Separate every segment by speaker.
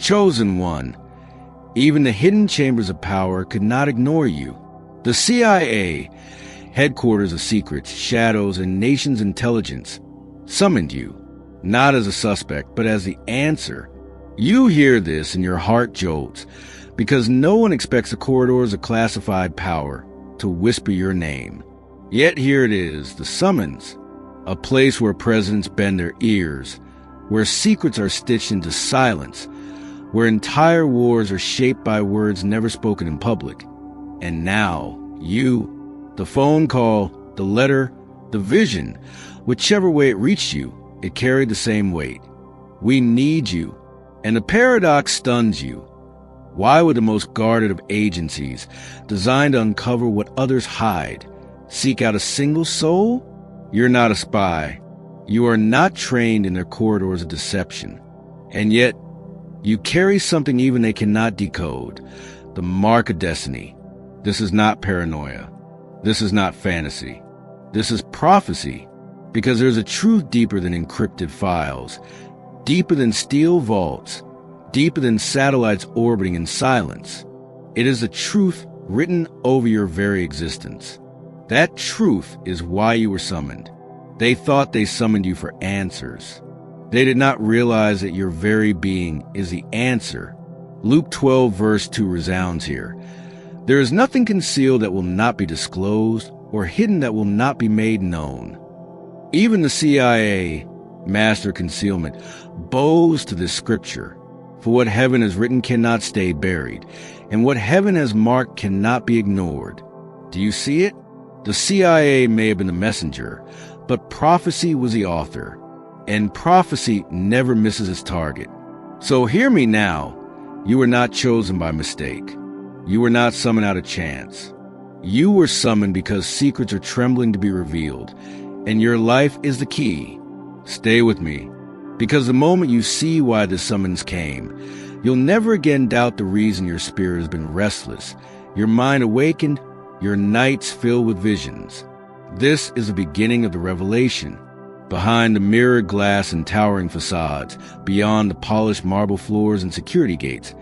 Speaker 1: Chosen one. Even the hidden chambers of power could not ignore you. The CIA, headquarters of secrets, shadows, and nations' intelligence, summoned you, not as a suspect, but as the answer. You hear this and your heart jolts, because no one expects the corridors of classified power to whisper your name. Yet here it is, the summons, a place where presidents bend their ears, where secrets are stitched into silence, where entire wars are shaped by words never spoken in public. And now, you, the phone call, the letter, the vision, whichever way it reached you, it carried the same weight. We need you. And the paradox stuns you. Why would the most guarded of agencies, designed to uncover what others hide, seek out a single soul? You're not a spy. You are not trained in their corridors of deception. And yet, you carry something even they cannot decode, the mark of destiny. This is not paranoia. This is not fantasy. This is prophecy, because there's a truth deeper than encrypted files, deeper than steel vaults, deeper than satellites orbiting in silence. It is a truth written over your very existence. That truth is why you were summoned. They thought they summoned you for answers. They did not realize that your very being is the answer. Luke 12 verse 2 resounds here. There is nothing concealed that will not be disclosed, or hidden that will not be made known. Even the CIA, master concealment, bows to this scripture. For what heaven has written cannot stay buried, and what heaven has marked cannot be ignored. Do you see it? The CIA may have been the messenger, but prophecy was the author, and prophecy never misses its target. So hear me now. You were not chosen by mistake. You were not summoned out of chance. You were summoned because secrets are trembling to be revealed, and your life is the key. Stay with me, because the moment you see why the summons came, you'll never again doubt the reason your spirit has been restless, your mind awakened, your nights filled with visions. This is the beginning of the revelation. Behind the mirrored glass and towering facades, beyond the polished marble floors and security gates,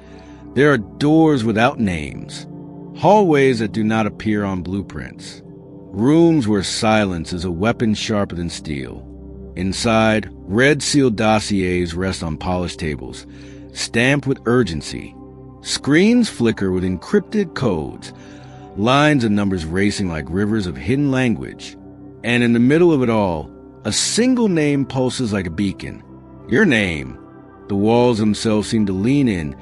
Speaker 1: there are doors without names, hallways that do not appear on blueprints, rooms where silence is a weapon sharper than steel. Inside, red-sealed dossiers rest on polished tables, stamped with urgency. Screens flicker with encrypted codes, lines and numbers racing like rivers of hidden language. And in the middle of it all, a single name pulses like a beacon. Your name. The walls themselves seem to lean in,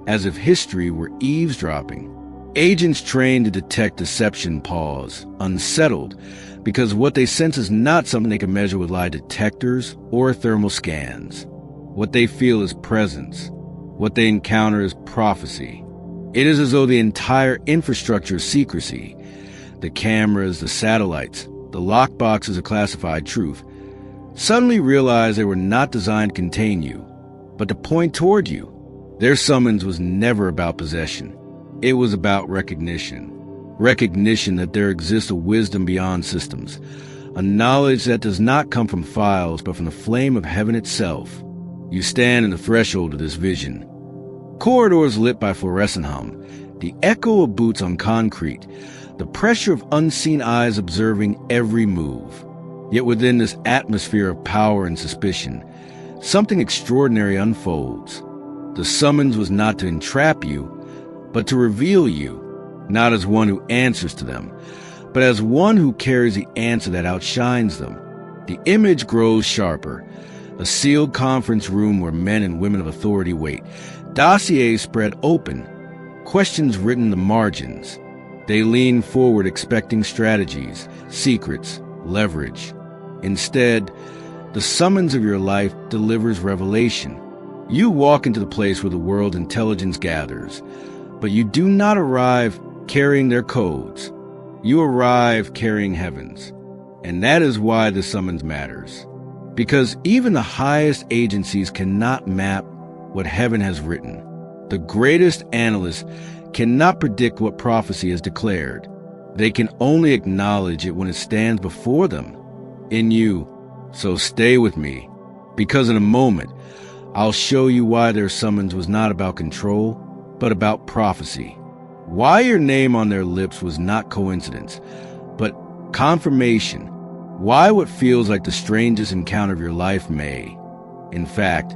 Speaker 1: as if history were eavesdropping. Agents trained to detect deception pause, unsettled, because what they sense is not something they can measure with lie detectors or thermal scans. What they feel is presence. What they encounter is prophecy. It is as though the entire infrastructure is secrecy. The cameras, the satellites, the lockboxes of classified truth, suddenly realize they were not designed to contain you, but to point toward you. Their summons was never about possession. It was about recognition. Recognition that there exists a wisdom beyond systems, a knowledge that does not come from files but from the flame of heaven itself. You stand in the threshold of this vision. Corridors lit by fluorescent hum, the echo of boots on concrete, the pressure of unseen eyes observing every move. Yet within this atmosphere of power and suspicion, something extraordinary unfolds. The summons was not to entrap you, but to reveal you, not as one who answers to them, but as one who carries the answer that outshines them. The image grows sharper, a sealed conference room where men and women of authority wait, dossiers spread open, questions written in the margins. They lean forward expecting strategies, secrets, leverage. Instead, the summons of your life delivers revelation. You walk into the place where the world's intelligence gathers, but you do not arrive carrying their codes. You arrive carrying heaven's. And that is why the summons matters. Because even the highest agencies cannot map what heaven has written. The greatest analysts cannot predict what prophecy has declared. They can only acknowledge it when it stands before them, in you. So stay with me, because in a moment, I'll show you why their summons was not about control, but about prophecy. Why your name on their lips was not coincidence, but confirmation. Why what feels like the strangest encounter of your life may, in fact,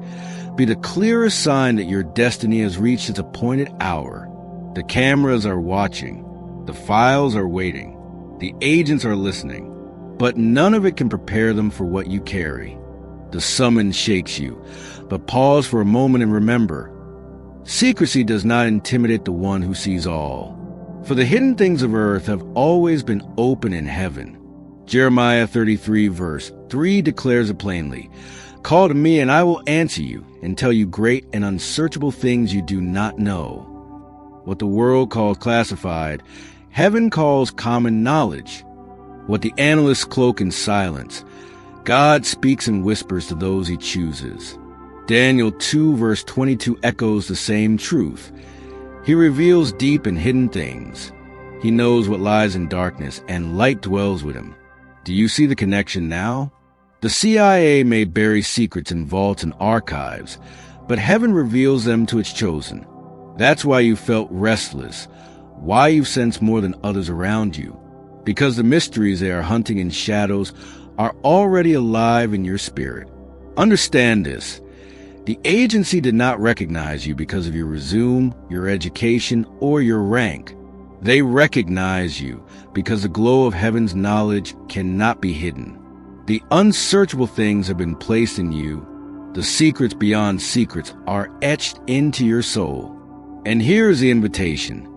Speaker 1: be the clearest sign that your destiny has reached its appointed hour. The cameras are watching. The files are waiting. The agents are listening. But none of it can prepare them for what you carry. The summons shakes you, but pause for a moment and remember, secrecy does not intimidate the one who sees all. For the hidden things of earth have always been open in heaven. Jeremiah 33 verse 3 declares it plainly, "Call to me and I will answer you and tell you great and unsearchable things you do not know." What the world calls classified, heaven calls common knowledge. What the analysts cloak in silence, God speaks in whispers to those he chooses. Daniel 2 verse 22 echoes the same truth. He reveals deep and hidden things. He knows what lies in darkness, and light dwells with him. Do you see the connection now? The CIA may bury secrets in vaults and archives, but heaven reveals them to its chosen. That's why you felt restless, why you sense more than others around you. Because the mysteries they are hunting in shadows are already alive in your spirit. Understand this. The agency did not recognize you because of your resume, your education, or your rank. They recognize you because the glow of heaven's knowledge cannot be hidden. The unsearchable things have been placed in you. The secrets beyond secrets are etched into your soul. And here is the invitation.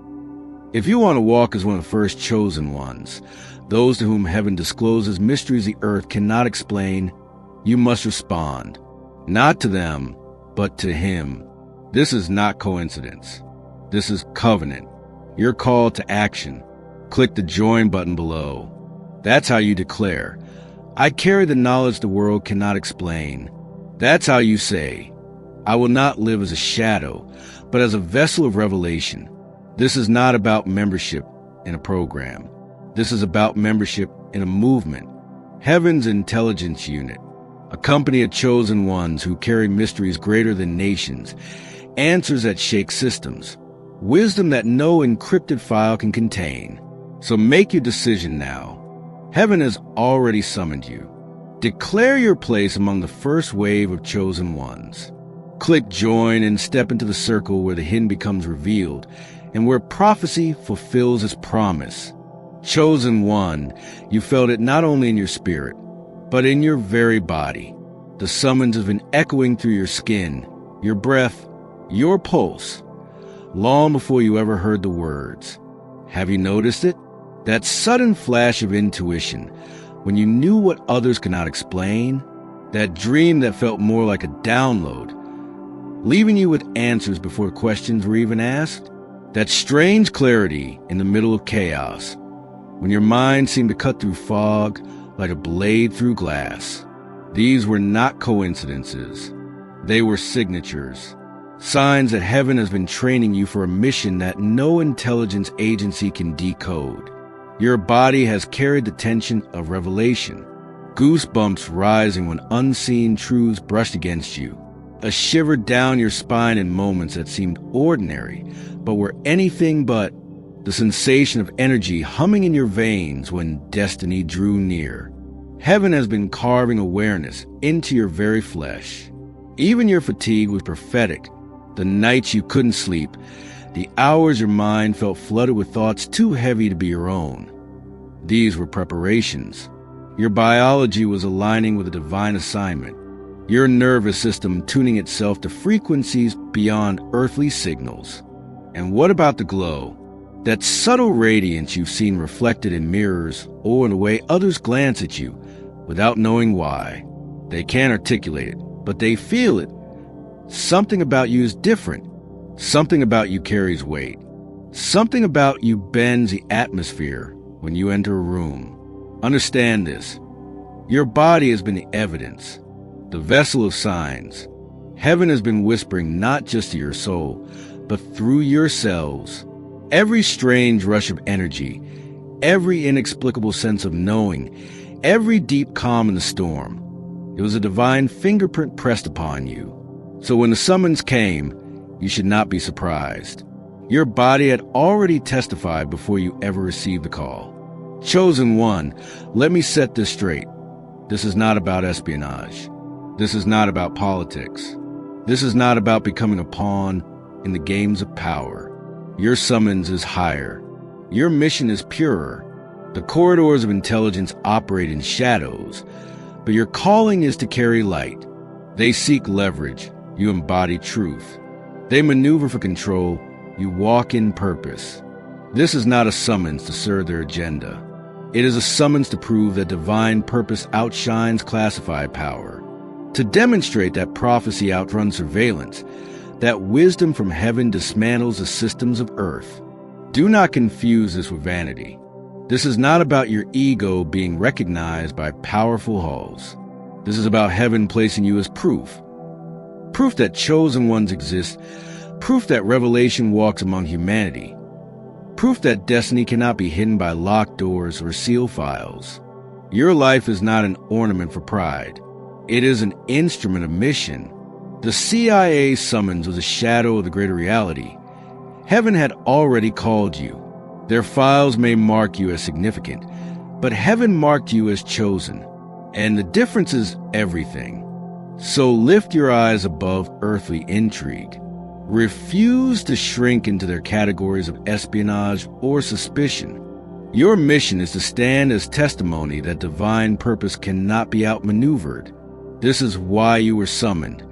Speaker 1: If you want to walk as one of the first chosen ones, those to whom heaven discloses mysteries the earth cannot explain, you must respond. Not to them, but to him. This is not coincidence. This is covenant. Your call to action. Click the join button below. That's how you declare, I carry the knowledge the world cannot explain. That's how you say, I will not live as a shadow, but as a vessel of revelation. This is not about membership in a program. This is about membership in a movement. Heaven's intelligence unit. A company of chosen ones who carry mysteries greater than nations, answers that shake systems, wisdom that no encrypted file can contain. So make your decision now. Heaven has already summoned you. Declare your place among the first wave of chosen ones. Click join and step into the circle where the hidden becomes revealed and where prophecy fulfills its promise. Chosen one, you felt it not only in your spirit, but in your very body. The summons have been echoing through your skin, your breath, your pulse, long before you ever heard the words. Have you noticed it? That sudden flash of intuition, when you knew what others could not explain, that dream that felt more like a download, leaving you with answers before questions were even asked, that strange clarity in the middle of chaos, when your mind seemed to cut through fog like a blade through glass. These were not coincidences. They were signatures, signs that heaven has been training you for a mission that no intelligence agency can decode. Your body has carried the tension of revelation, goosebumps rising when unseen truths brushed against you, a shiver down your spine in moments that seemed ordinary, but were anything but, the sensation of energy humming in your veins when destiny drew near. Heaven has been carving awareness into your very flesh. Even your fatigue was prophetic. The nights you couldn't sleep, the hours your mind felt flooded with thoughts too heavy to be your own. These were preparations. Your biology was aligning with a divine assignment. Your nervous system tuning itself to frequencies beyond earthly signals. And what about the glow? That subtle radiance you've seen reflected in mirrors or in the way others glance at you without knowing why. They can't articulate it, but they feel it. Something about you is different. Something about you carries weight. Something about you bends the atmosphere when you enter a room. Understand this. Your body has been the evidence, the vessel of signs. Heaven has been whispering not just to your soul, but through your cells. Every strange rush of energy, every inexplicable sense of knowing, every deep calm in the storm. It was a divine fingerprint pressed upon you. So when the summons came, you should not be surprised. Your body had already testified before you ever received the call. Chosen one, let me set this straight. This is not about espionage. This is not about politics. This is not about becoming a pawn in the games of power. Your summons is higher. Your mission is purer. The corridors of intelligence operate in shadows, but your calling is to carry light. They seek leverage. You embody truth. They maneuver for control. You walk in purpose. This is not a summons to serve their agenda. It is a summons to prove that divine purpose outshines classified power, to demonstrate that prophecy outruns surveillance, that wisdom from heaven dismantles the systems of earth. Do not confuse this with vanity. This is not about your ego being recognized by powerful halls. This is about heaven placing you as proof. Proof that chosen ones exist, proof that revelation walks among humanity, proof that destiny cannot be hidden by locked doors or sealed files. Your life is not an ornament for pride. It is an instrument of mission. The CIA summons was a shadow of the greater reality. Heaven had already called you. Their files may mark you as significant, but heaven marked you as chosen. And the difference is everything. So lift your eyes above earthly intrigue. Refuse to shrink into their categories of espionage or suspicion. Your mission is to stand as testimony that divine purpose cannot be outmaneuvered. This is why you were summoned,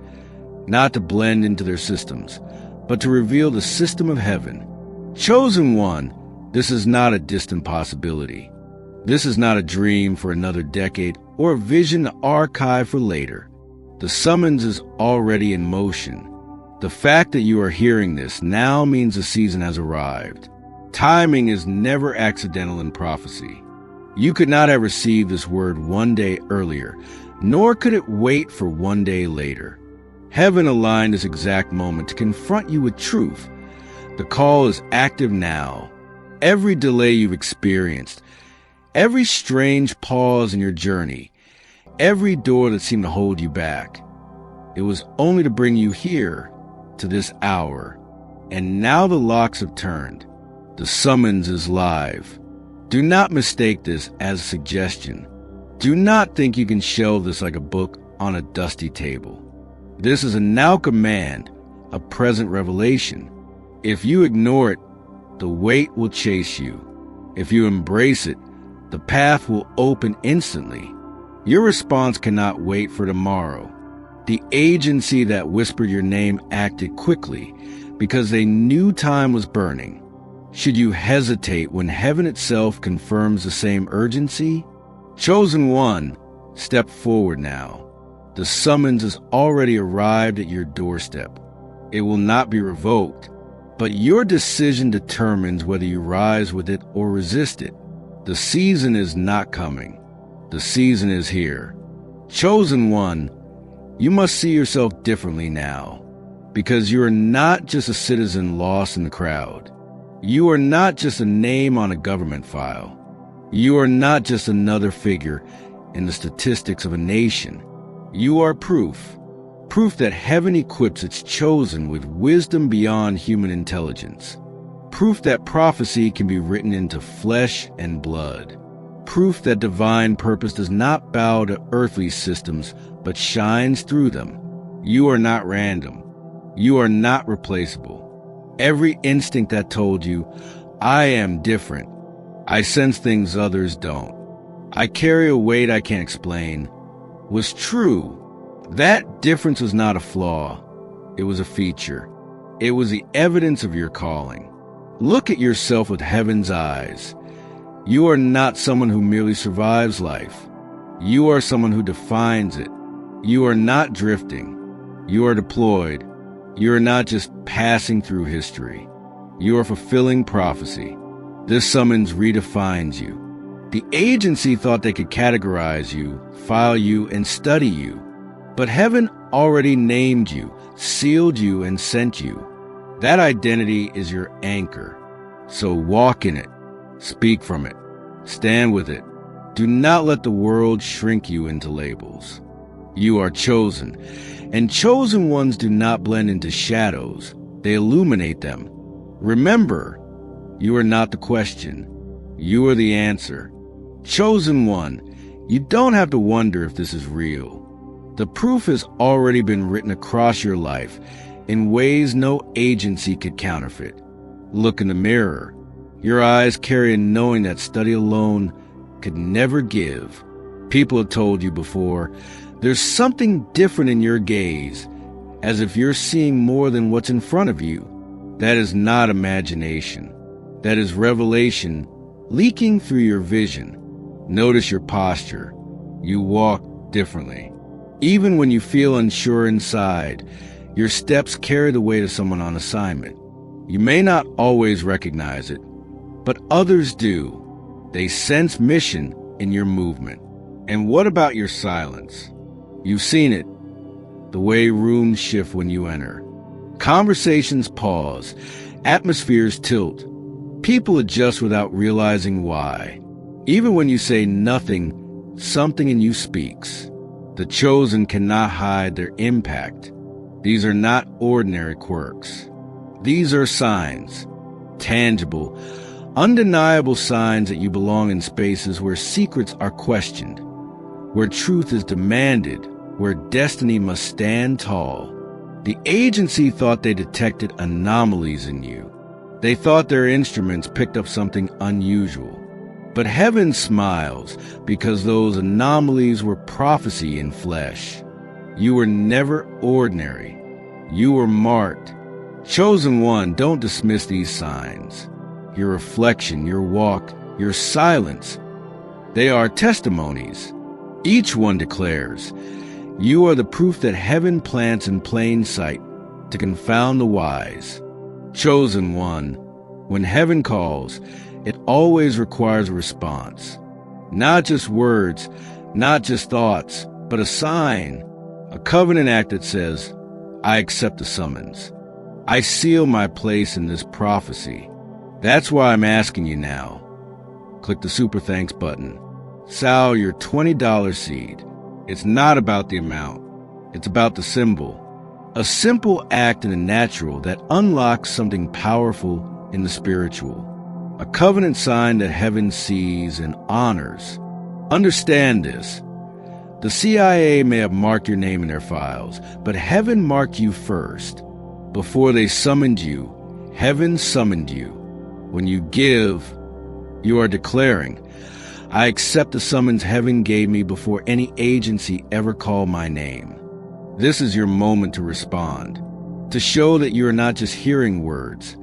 Speaker 1: not to blend into their systems, but to reveal the system of heaven. Chosen one, this is not a distant possibility. This is not a dream for another decade or a vision to archive for later. The summons is already in motion. The fact that you are hearing this now means the season has arrived. Timing is never accidental in prophecy. You could not have received this word one day earlier, nor could it wait for one day later. Heaven aligned this exact moment to confront you with truth. The call is active now. Every delay you've experienced, every strange pause in your journey, every door that seemed to hold you back, it was only to bring you here, to this hour. And now the locks have turned. The summons is live. Do not mistake this as a suggestion. Do not think you can shelve this like a book on a dusty table. This is a now command, a present revelation. If you ignore it, the weight will chase you. If you embrace it, the path will open instantly. Your response cannot wait for tomorrow. The agency that whispered your name acted quickly because they knew time was burning. Should you hesitate when heaven itself confirms the same urgency? Chosen one, step forward now. The summons has already arrived at your doorstep. It will not be revoked, but your decision determines whether you rise with it or resist it. The season is not coming. The season is here. Chosen one, you must see yourself differently now, because you are not just a citizen lost in the crowd. You are not just a name on a government file. You are not just another figure in the statistics of a nation. You are proof that heaven equips its chosen with wisdom beyond human intelligence. Proof that prophecy can be written into flesh and blood. Proof that divine purpose does not bow to earthly systems, but shines through them. You are not random. You are not replaceable. Every instinct that told you, I am different. I sense things others don't. I carry a weight I can't explain, was true. That difference was not a flaw. It was a feature. It was the evidence of your calling. Look at yourself with heaven's eyes. You are not someone who merely survives life. You are someone who defines it. You are not drifting. You are deployed. You are not just passing through history. You are fulfilling prophecy. This summons redefines you. The agency thought they could categorize you, file you, and study you. But heaven already named you, sealed you, and sent you. That identity is your anchor. So walk in it. Speak from it. Stand with it. Do not let the world shrink you into labels. You are chosen, and chosen ones do not blend into shadows. They illuminate them. Remember, you are not the question. You are the answer. Chosen one, you don't have to wonder if this is real. The proof has already been written across your life in ways no agency could counterfeit. Look in the mirror. Your eyes carry a knowing that study alone could never give. People have told you before, there's something different in your gaze, as if you're seeing more than what's in front of you. That is not imagination. That is revelation leaking through your vision. Notice your posture. You walk differently. Even when you feel unsure inside, your steps carry the weight of someone on assignment. You may not always recognize it, but others do. They sense mission in your movement. And what about your silence? You've seen it. The way rooms shift when you enter. Conversations pause. Atmospheres tilt. People adjust without realizing why. Even when you say nothing, something in you speaks. The chosen cannot hide their impact. These are not ordinary quirks. These are signs. Tangible, undeniable signs that you belong in spaces where secrets are questioned, where truth is demanded, where destiny must stand tall. The agency thought they detected anomalies in you. They thought their instruments picked up something unusual. But heaven smiles because those anomalies were prophecy in flesh. You were never ordinary. You were marked. Chosen one, don't dismiss these signs. Your reflection, your walk, your silence, they are testimonies. Each one declares, you are the proof that heaven plants in plain sight to confound the wise. Chosen one, when heaven calls, it always requires a response. Not just words, not just thoughts, but a sign, a covenant act that says, I accept the summons. I seal my place in this prophecy. That's why I'm asking you now. Click the Super Thanks button. Sal your $20 seed. It's not about the amount. It's about the symbol. A simple act in the natural that unlocks something powerful in the spiritual. A covenant sign that heaven sees and honors. Understand this. The CIA may have marked your name in their files, but heaven marked you first. Before they summoned you, heaven summoned you. When you give, you are declaring, I accept the summons heaven gave me before any agency ever called my name. This is your moment to respond, to show that you are not just hearing words,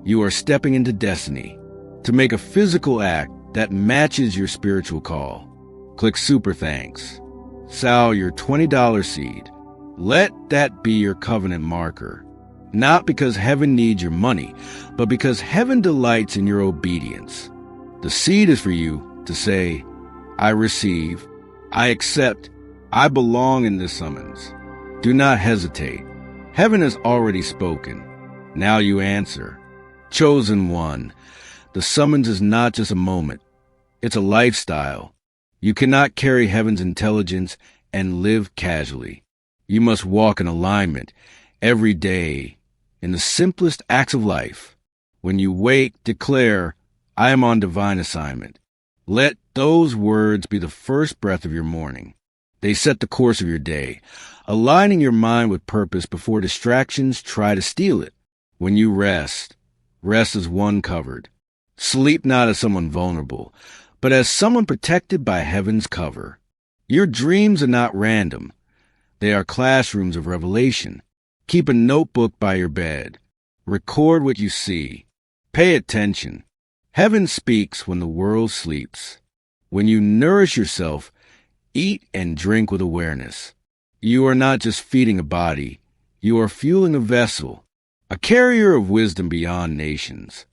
Speaker 1: you are stepping into destiny, to make a physical act that matches your spiritual call. Click Super Thanks. Sal your $20 seed. Let that be your covenant marker. Not because heaven needs your money, but because heaven delights in your obedience. The seed is for you to say, I receive, I accept, I belong in this summons. Do not hesitate. Heaven has already spoken. Now you answer. Chosen one, the summons is not just a moment. It's a lifestyle. You cannot carry heaven's intelligence and live casually. You must walk in alignment every day in the simplest acts of life. When you wake, declare, I am on divine assignment. Let those words be the first breath of your morning. They set the course of your day, aligning your mind with purpose before distractions try to steal it. When you rest, rest as one covered. Sleep not as someone vulnerable, but as someone protected by heaven's cover. Your dreams are not random. They are classrooms of revelation. Keep a notebook by your bed. Record what you see. Pay attention. Heaven speaks when the world sleeps. When you nourish yourself, eat and drink with awareness. You are not just feeding a body. You are fueling a vessel, a carrier of wisdom beyond nations.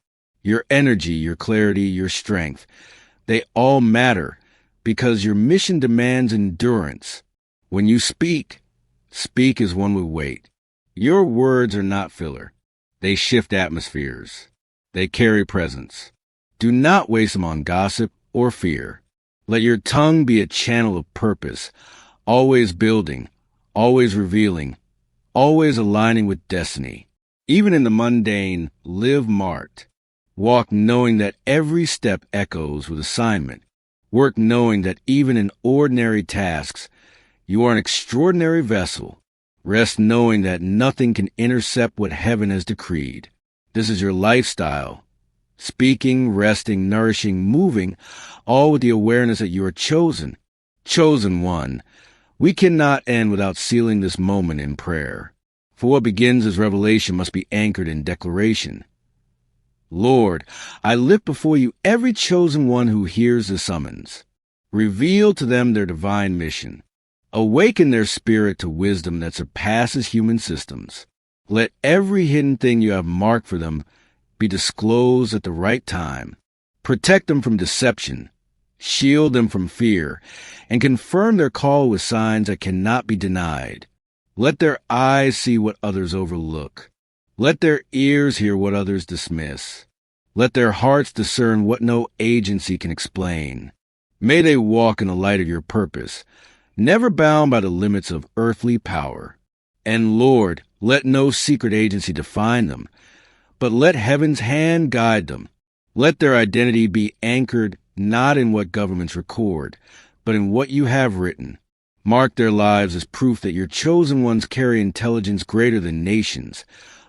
Speaker 1: Your energy, your clarity, your strength, they all matter because your mission demands endurance. When you speak, speak as one would wait. Your words are not filler. They shift atmospheres. They carry presence. Do not waste them on gossip or fear. Let your tongue be a channel of purpose, always building, always revealing, always aligning with destiny. Even in the mundane, live marked. Walk knowing that every step echoes with assignment. Work knowing that even in ordinary tasks, you are an extraordinary vessel. Rest knowing that nothing can intercept what heaven has decreed. This is your lifestyle. Speaking, resting, nourishing, moving, all with the awareness that you are chosen. Chosen one. We cannot end without sealing this moment in prayer. For what begins as revelation must be anchored in declaration. Lord, I lift before you every chosen one who hears the summons. Reveal to them their divine mission. Awaken their spirit to wisdom that surpasses human systems. Let every hidden thing you have marked for them be disclosed at the right time. Protect them from deception. Shield them from fear, and confirm their call with signs that cannot be denied. Let their eyes see what others overlook. Let their ears hear what others dismiss. Let their hearts discern what no agency can explain. May they walk in the light of your purpose, never bound by the limits of earthly power. And Lord, let no secret agency define them, but let heaven's hand guide them. Let their identity be anchored not in what governments record, but in what you have written. Mark their lives as proof that your chosen ones carry intelligence greater than nations,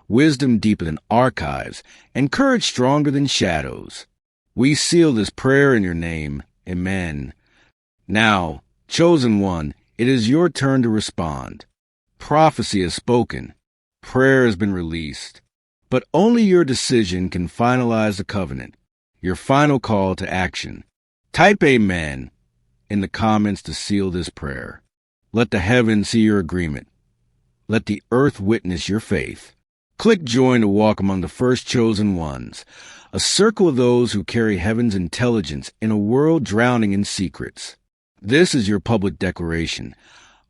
Speaker 1: wisdom deeper than archives, and courage stronger than shadows. We seal this prayer in your name. Amen. Now, chosen one, it is your turn to respond. Prophecy has spoken. Prayer has been released. But only your decision can finalize the covenant, your final call to action. Type Amen in the comments to seal this prayer. Let the heavens see your agreement. Let the earth witness your faith. Click join to walk among the first chosen ones, a circle of those who carry heaven's intelligence in a world drowning in secrets. This is your public declaration.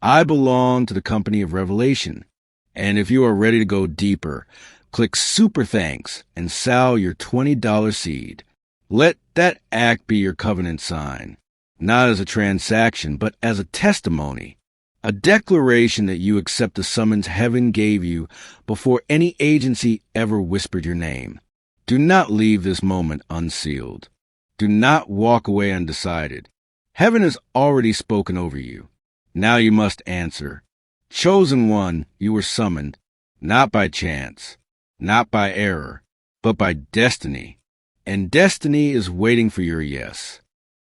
Speaker 1: I belong to the company of revelation. And if you are ready to go deeper, click Super Thanks and sow your $20 seed. Let that act be your covenant sign, not as a transaction, but as a testimony, a declaration that you accept the summons heaven gave you before any agency ever whispered your name. Do not leave this moment unsealed. Do not walk away undecided. Heaven has already spoken over you. Now you must answer. Chosen one, you were summoned, not by chance, not by error, but by destiny. And destiny is waiting for your yes.